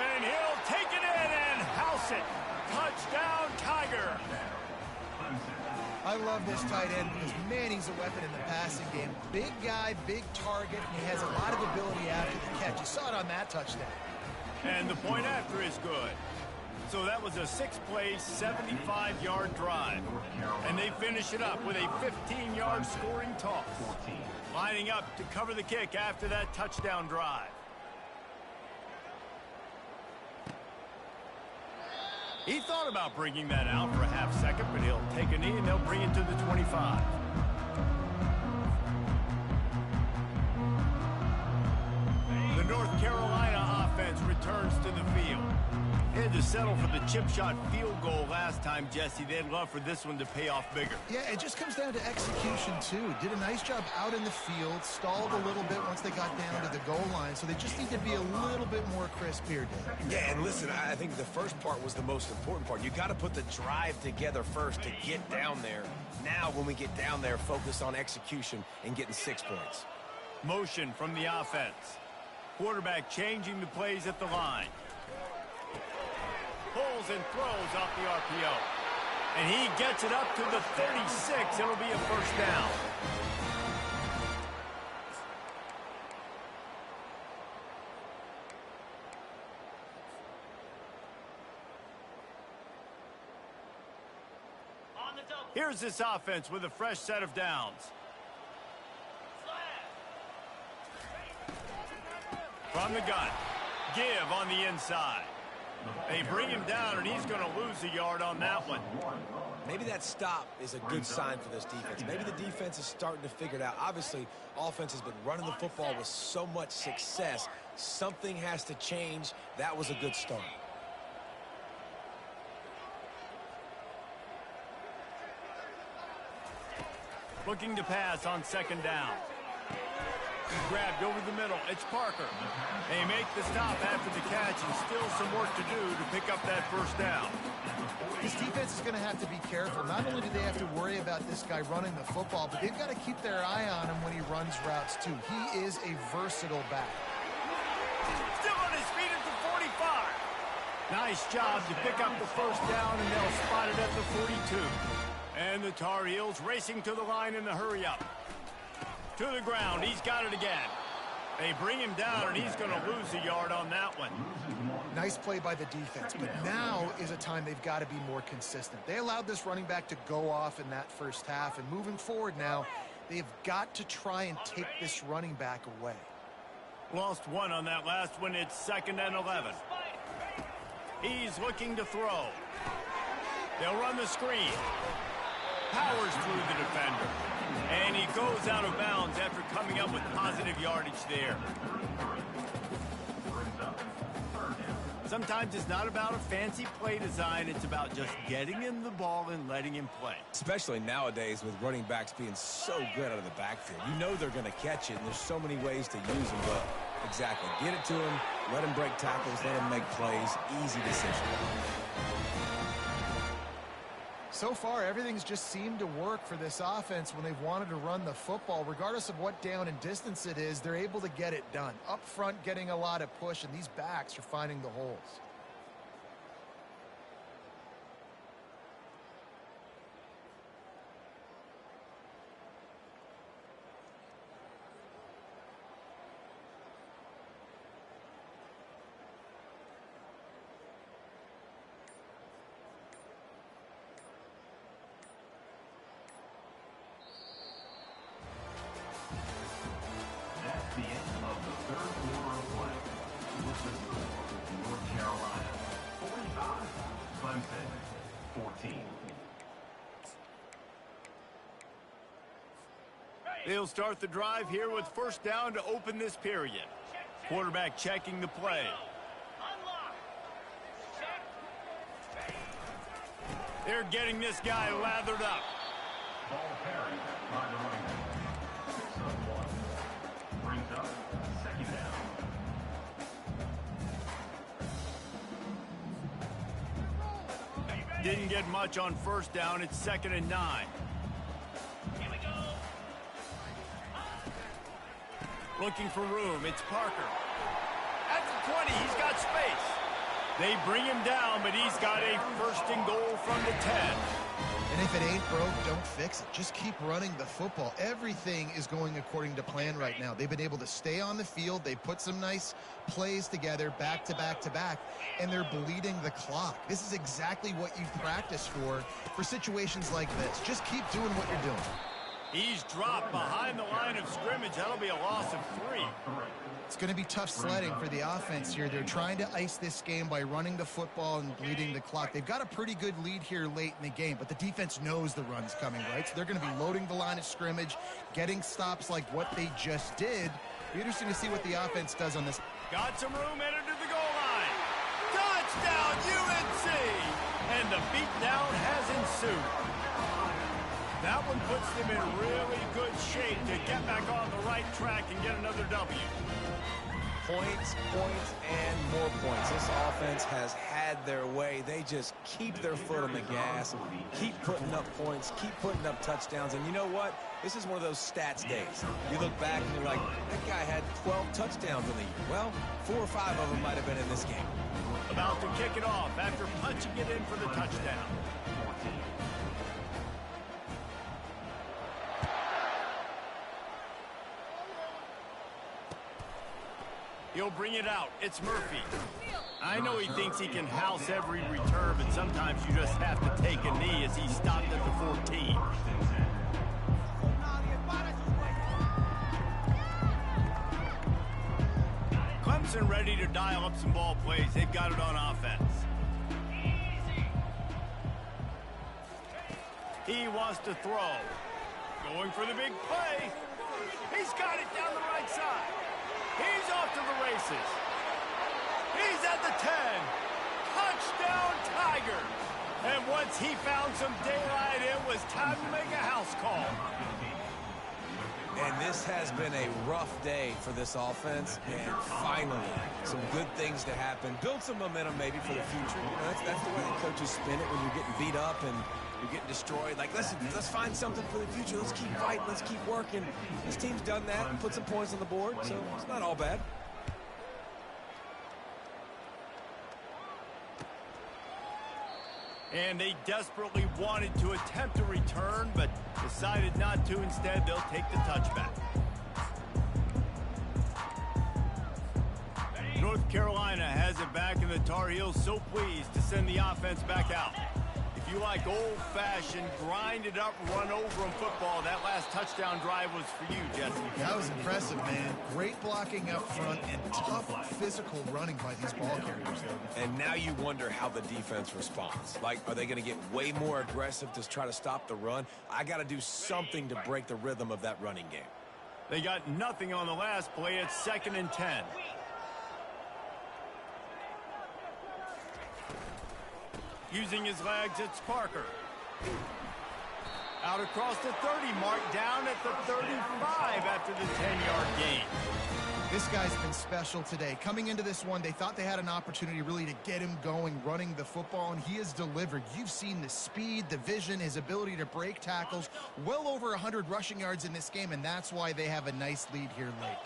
And he'll take it in and house it. Touchdown, Tiger. I love this tight end because, man, he's a weapon in the passing game. Big guy, big target, and he has a lot of ability after the catch. You saw it on that touchdown. And the point after is good. So that was a 6-play, 75-yard drive. And they finish it up with a 15-yard scoring toss. Lining up to cover the kick after that touchdown drive. He thought about bringing that out for a half second, but he'll take a knee and they'll bring it to the 25. The North Carolina offense returns to the field. They had to settle for the chip shot field goal last time, Jesse. They'd love for this one to pay off bigger. Yeah, it just comes down to execution, too. Did a nice job out in the field, stalled a little bit once they got down to the goal line, so they just need to be a little bit more crisp here, Dave. Yeah, and listen, I think the first part was the most important part. You got to put the drive together first to get down there. Now, when we get down there, focus on execution and getting 6 points. Motion from the offense. Quarterback changing the plays at the line. Pulls and throws off the RPO. And he gets it up to the 36. It'll be a first down. Here's this offense with a fresh set of downs. From the gun. Give on the inside. They bring him down, and he's going to lose a yard on that one. Maybe that stop is a good sign for this defense. Maybe the defense is starting to figure it out. Obviously, offense has been running the football with so much success. Something has to change. That was a good start. Looking to pass on second down. Grabbed over the middle. It's Parker. They make the stop after the catch, and still some work to do to pick up that first down. This defense is going to have to be careful. Not only do they have to worry about this guy running the football, but they've got to keep their eye on him when he runs routes, too. He is a versatile back. Still on his feet at the 45. Nice job to pick up the first down, and they'll spot it at the 42. And the Tar Heels racing to the line in the hurry-up. To the ground. He's got it again. They bring him down, and he's going to lose a yard on that one. Nice play by the defense, but now is a time they've got to be more consistent. They allowed this running back to go off in that first half, and moving forward now, they've got to try and take this running back away. Lost one on that last one. It's 2nd and 11. He's looking to throw. They'll run the screen. Powers through the defender. And he goes out of bounds after coming up with positive yardage there. Sometimes it's not about a fancy play design. It's about just getting him the ball and letting him play. Especially nowadays with running backs being so good out of the backfield. You know they're going to catch it, and there's so many ways to use them. But exactly, get it to him, let him break tackles, let him make plays. Easy decision. so far, everything's just seemed to work for this offense when they've wanted to run the football. Regardless of what down and distance it is, they're able to get it done. Up front, getting a lot of push, and these backs are finding the holes. That's the end of the third quarter of play. With the score, North Carolina 45, Clemson 14. They'll start the drive here with first down to open this period. Quarterback checking the play. They're getting this guy lathered up. Ball carried by the running back. 6-1. Brings up second down. Didn't get much on first down. It's 2nd and 9. Looking for room. It's Parker. At the 20, he's got space. They bring him down, but he's got a first and goal from the 10. And if it ain't broke, don't fix it. Just keep running the football. Everything is going according to plan right now. They've been able to stay on the field. They put some nice plays together back to back to back, and they're bleeding the clock. This is exactly what you practice for situations like this. Just keep doing what you're doing. He's dropped behind the line of scrimmage. That'll be a loss of 3. It's going to be tough sledding for the offense here. They're trying to ice this game by running the football and bleeding the clock. They've got a pretty good lead here late in the game, but the defense knows the run's coming, right? So they're going to be loading the line of scrimmage, getting stops like what they just did. Be interesting to see what the offense does on this. Got some room headed to the goal line. Touchdown, UNC! And the beatdown has ensued. That one puts them in really good shape to get back on the right track and get another W. Points, and more points. This offense has had their way. They just keep their foot on the gas, keep putting up points, keep putting up touchdowns. And you know what? This is one of those stats days. You look back and you're like, that guy had 12 touchdowns in the year. Well, 4 or 5 of them might have been in this game. About to kick it off after punching it in for the touchdown. He'll bring it out. It's Murphy. I know he thinks he can house every return, but sometimes you just have to take a knee as he stopped at the 14. Clemson ready to dial up some ball plays. They've got it on offense. He wants to throw. Going for the big play. He's got it down the right side. He's off to the races. He's at the 10. Touchdown, Tigers. And once he found some daylight, it was time to make a house call. And this has been a rough day for this offense, and finally, some good things to happen. Build some momentum maybe for the future. You know, that's the way the coaches spin it when you're getting beat up and you're getting destroyed. Like, listen, let's find something for the future. Let's keep fighting. Let's keep working. This team's done that and put some points on the board, so it's not all bad. And they desperately wanted to attempt a return, but decided not to. Instead, they'll take the touchback. North Carolina has it back, and the Tar Heels so pleased to send the offense back out. If you like old-fashioned, grind-it-up, run-over-'em football, that last touchdown drive was for you, Jesse. That was impressive, man. Great blocking up front and tough physical running by these ball carriers. And now you wonder how the defense responds. Like, are they going to get way more aggressive to try to stop the run? I got to do something to break the rhythm of that running game. They got nothing on the last play. It's 2nd and 10. Using his legs, it's Parker. Out across the 30, mark down at the 35 after the 10-yard gain. This guy's been special today. Coming into this one, they thought they had an opportunity really to get him going, running the football, and he has delivered. You've seen the speed, the vision, his ability to break tackles, well over 100 rushing yards in this game, and that's why they have a nice lead here late.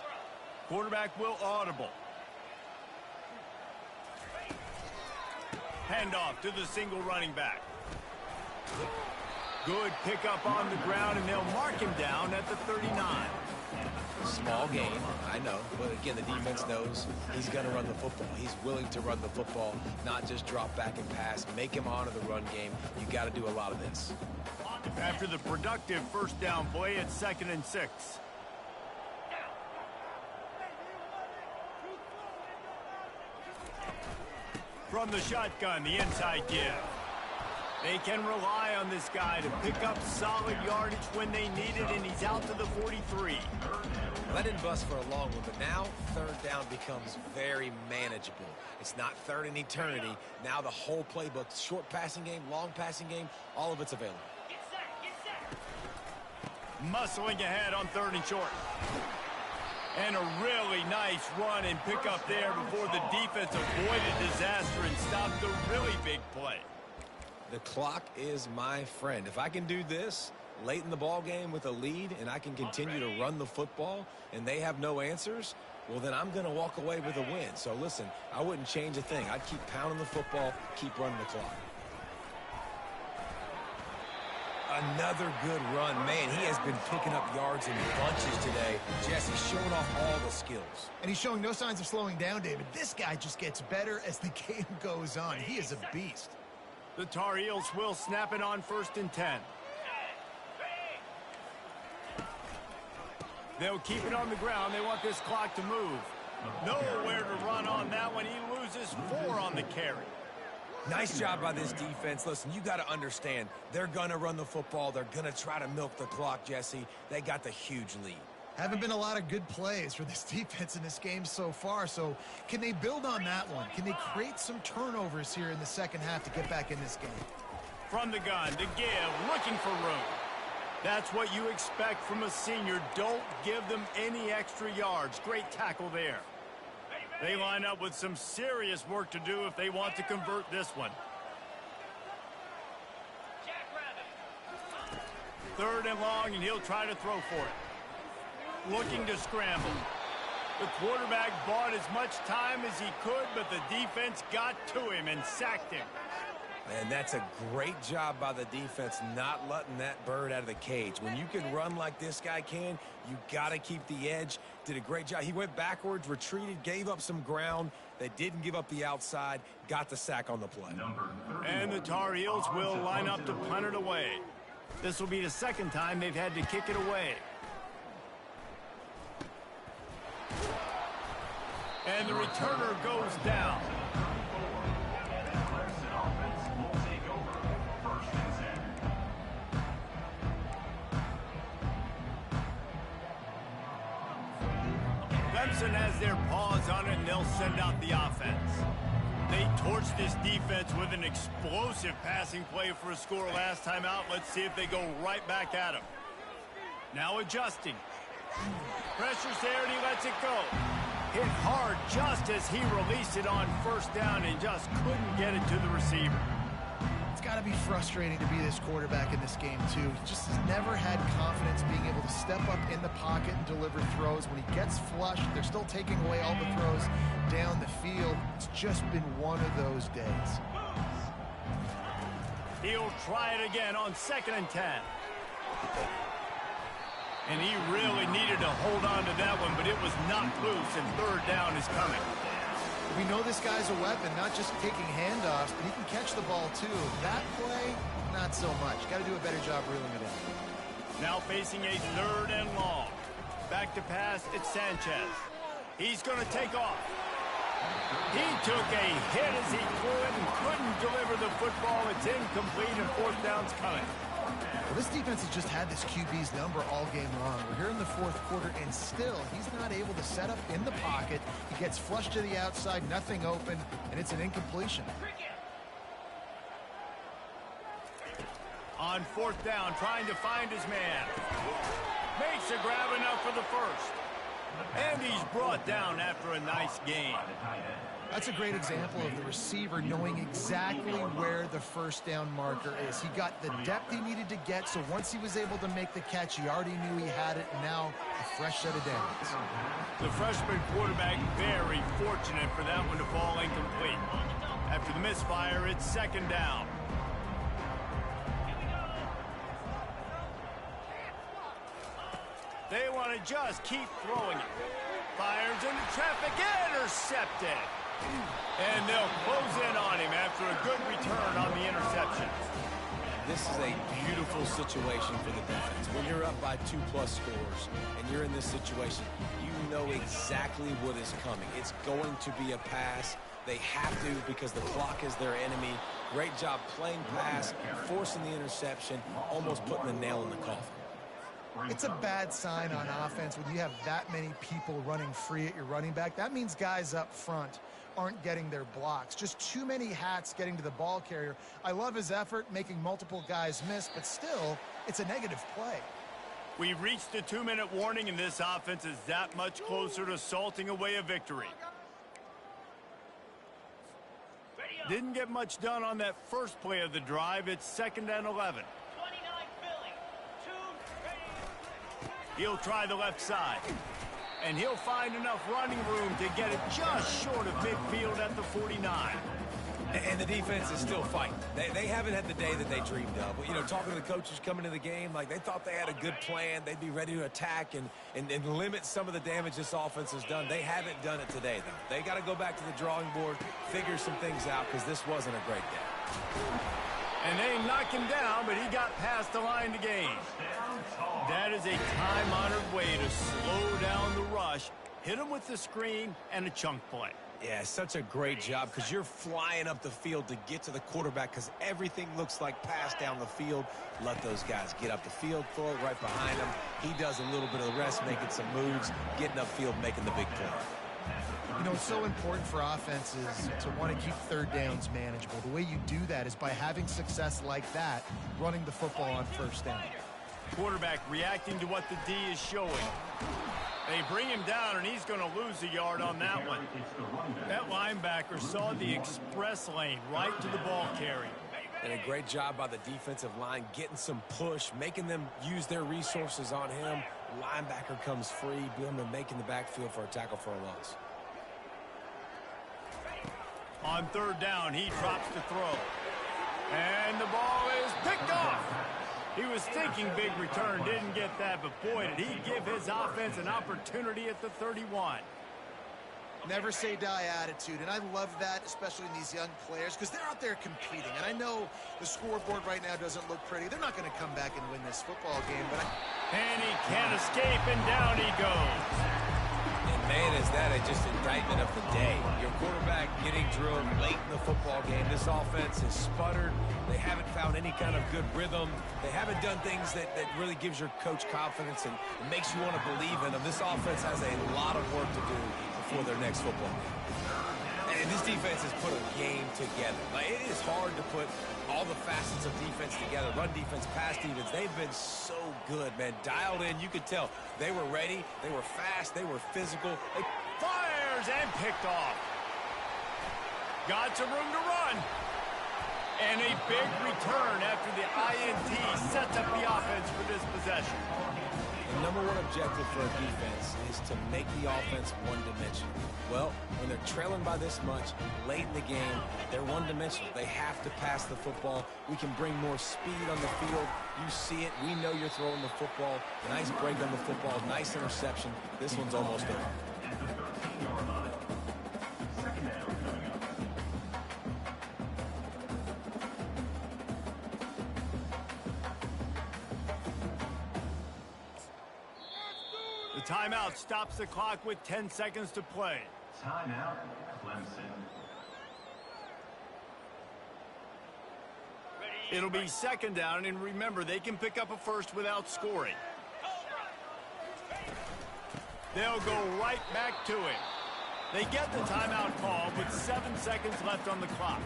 Quarterback will audible. Handoff to the single running back. Good pickup on the ground, and they'll mark him down at the 39. Small game, I know, but again, the defense knows he's going to run the football. He's willing to run the football, not just drop back and pass, make him honor the run game. You got to do a lot of this. After the productive first down play, it's 2nd and 6. From the shotgun, the inside give. They can rely on this guy to pick up solid yardage when they need it, and he's out to the 43. That didn't bust for a long one, but now 3rd down becomes very manageable. It's not 3rd and eternity. Now the whole playbook, short passing game, long passing game, all of it's available. Muscling ahead on 3rd and short. And a really nice run and pickup there before the defense avoided disaster and stopped the really big play. The clock is my friend. If I can do this late in the ball game with a lead and I can continue to run the football and they have no answers, well, then I'm going to walk away with a win. So listen, I wouldn't change a thing. I'd keep pounding the football, keep running the clock. Another good run. Man, he has been picking up yards in bunches today. Jesse showing off all the skills. And he's showing no signs of slowing down, David. This guy just gets better as the game goes on. He is a beast. The Tar Heels will snap it on 1st and 10. They'll keep it on the ground. They want this clock to move. Nowhere to run on that one. He loses 4 on the carry. Nice job by this defense. Listen, you got to understand, they're going to run the football. They're going to try to milk the clock, Jesse. They got the huge lead. Haven't been a lot of good plays for this defense in this game so far, so can they build on that one? Can they create some turnovers here in the second half to get back in this game? From the gun to give, looking for room. That's what you expect from a senior. Don't give them any extra yards. Great tackle there. They line up with some serious work to do if they want to convert this one. 3rd and long, and he'll try to throw for it. Looking to scramble. The quarterback bought as much time as he could, but the defense got to him and sacked him. And that's a great job by the defense not letting that bird out of the cage. When you can run like this guy can, you got to keep the edge. Did a great job. He went backwards, retreated, gave up some ground. They didn't give up the outside, got the sack on the play. And the Tar Heels will line up to punt it away. This will be the 2nd time they've had to kick it away. And the returner goes down. Clemson has their paws on it, and they'll send out the offense. They torched this defense with an explosive passing play for a score last time out. Let's see if they go right back at him. Now adjusting. Pressure's there, and he lets it go. Hit hard just as he released it on 1st down and just couldn't get it to the receiver. It's got to be frustrating to be this quarterback in this game, too. He just has never had confidence being able to step up in the pocket and deliver throws. When he gets flushed, they're still taking away all the throws down the field. It's just been one of those days. He'll try it again on 2nd and 10. And he really needed to hold on to that one, but it was knocked loose, and 3rd down is coming. We know this guy's a weapon, not just taking handoffs, but he can catch the ball, too. That play, not so much. Got to do a better job reeling it in. Now facing a 3rd and long. Back to pass, it's Sanchez. He's going to take off. He took a hit as he could and couldn't deliver the football. It's incomplete, and 4th down's coming. Well, this defense has just had this QB's number all game long. We're here in the 4th quarter, and still he's not able to set up in the pocket. He gets flushed to the outside, nothing open, and it's an incompletion. On 4th down, trying to find his man. Makes a grab enough for the 1st. And he's brought down after a nice gain. That's a great example of the receiver knowing exactly where the first down marker is. He got the depth he needed to get, so once he was able to make the catch, he already knew he had it, and now a fresh set of downs. The freshman quarterback very fortunate for that one to fall incomplete. After the misfire, it's second down. They want to just keep throwing it. Fires into traffic, intercepted. And they'll close in on him after a good return on the interception. This is a beautiful situation for the defense. When you're up by 2+ scores and you're in this situation, you know exactly what is coming. It's going to be a pass. They have to because the clock is their enemy. Great job playing pass, forcing the interception, almost putting the nail in the coffin. It's a bad sign on offense when you have that many people running free at your running back. That means guys up front aren't getting their blocks. Just too many hats getting to the ball carrier. I love his effort, making multiple guys miss, but still, it's a negative play. We've reached the 2-minute warning, and this offense is that much closer to salting away a victory. Didn't get much done on that first play of the drive. It's 2nd and 11. He'll try the left side. And he'll find enough running room to get it just short of midfield at the 49. And the defense is still fighting. They haven't had the day that they dreamed of. You know, talking to the coaches coming into the game, like they thought they had a good plan. They'd be ready to attack and limit some of the damage this offense has done. They haven't done it today, though. They got to go back to the drawing board, figure some things out, because this wasn't a great day. And they knock him down, but he got past the line to gain. That is a time-honored way to slow down the rush, hit him with the screen, and a chunk play. Yeah, such a great job because you're flying up the field to get to the quarterback because everything looks like pass down the field. Let those guys get up the field, throw it right behind him. He does a little bit of the rest, making some moves, getting upfield, making the big play. You know, it's so important for offenses to want to keep third downs manageable. The way you do that is by having success like that, running the football on first down. Quarterback reacting to what the D is showing. They bring him down, and he's going to lose a yard on that one. That linebacker saw the express lane right to the ball carrier. And a great job by the defensive line, getting some push, making them use their resources on him. Linebacker comes free, making the backfield for a tackle for a loss. On third down, he drops the throw. And the ball is picked off. He was thinking big return, didn't get that, but boy, did he give his offense an opportunity at the 31. Never say die attitude, and I love that, especially in these young players, because they're out there competing. And I know the scoreboard right now doesn't look pretty. They're not going to come back and win this football game, but and he can't escape, and down he goes. And man, is that just indictment of the day. Your quarterback getting drilled late in the football game. This offense has sputtered. They haven't found any kind of good rhythm. They haven't done things that really gives your coach confidence and makes you want to believe in them. This offense has a lot of work to do before their next football game. And this defense has put a game together. Like, it is hard to put all the facets of defense together. Run defense, pass defense. They've been so good, man. Dialed in. You could tell they were ready. They were fast. They were physical. They fires and picked off. Got some room to run. And a big return after the INT sets up the offense for this possession. The number one objective for a defense is to make the offense one-dimensional. Well, when they're trailing by this much, late in the game, they're one-dimensional. They have to pass the football. We can bring more speed on the field. You see it. We know you're throwing the football. Nice break on the football. Nice interception. This one's almost over. The timeout stops the clock with 10 seconds to play. Timeout, Clemson. It'll be second down, and remember, they can pick up a first without scoring. They'll go right back to it. They get the timeout call with 7 seconds left on the clock.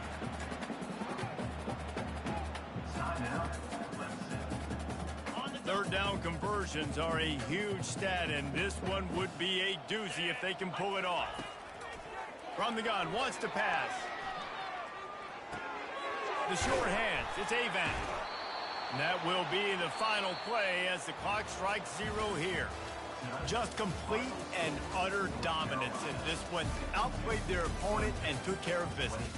Timeout, Clemson. Third Third down conversions are a huge stat, and this one would be a doozy if they can pull it off. From the gun, wants to pass. The short hands, it's Avan. And that will be the final play as the clock strikes 0 here. Just complete and utter dominance in this one. Outplayed their opponent and took care of business.